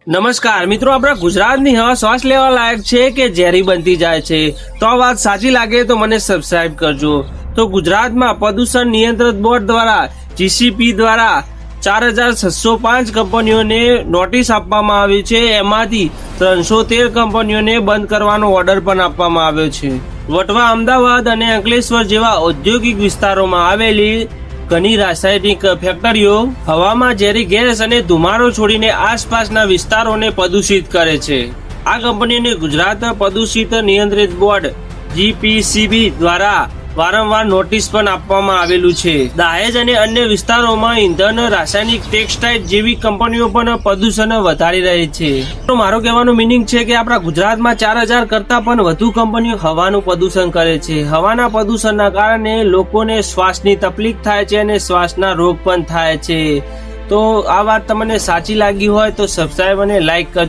નમસ્કાર મિત્રો, આપણા ગુજરાતની હવા શ્વાસ લેવા લાયક છે કે ઝેરી બનતી જાય છે? તો આ વાત સાચી લાગે તો મને સબસ્ક્રાઇબ કરજો। તો ગુજરાતમાં પ્રદૂષણ નિયંત્રણ બોર્ડ દ્વારા જીસીપી દ્વારા 4605 કંપનીઓને નોટિસ આપવામાં આવી છે। એમાંથી 313 કંપનીઓને બંધ કરવાનો ઓર્ડર પણ આપવામાં આવ્યો છે। વટવા, અમદાવાદ અને અંકલેશ્વર જેવા ઔદ્યોગિક વિસ્તારોમાં આવેલી ઘણી રાસાયણિક ફેક્ટરીઓ હવામાં ઝેરી ગેસ અને ધુમાડો છોડીને આસપાસના વિસ્તારોને પ્રદૂષિત કરે છે। આ કંપનીઓને ગુજરાત પ્રદૂષિત નિયંત્રિત બોર્ડ જીપીસીબી દ્વારા વારંવાર નોટિસ પણ આપવામાં આવેલું છે। દહેજ અને અન્ય વિસ્તારોમાં ઇંધણ, રાસાયણિક, ટેક્સટાઇલ જેવી કંપનીઓ પણ પ્રદૂષણ વધારી રહી છે। તો મારો કહેવાનો મિનિંગ છે કે આપણા ગુજરાતમાં 4000 કરતા પણ વધુ કંપનીઓ હવાનું પ્રદૂષણ કરે છે। હવાના પ્રદૂષણના કારણે લોકોને શ્વાસની તકલીફ થાય છે અને શ્વાસના રોગ પણ થાય છે। તો આ વાત તમને સાચી લાગી હોય તો સબસ્ક્રાઇબ અને લાઈક કરજો।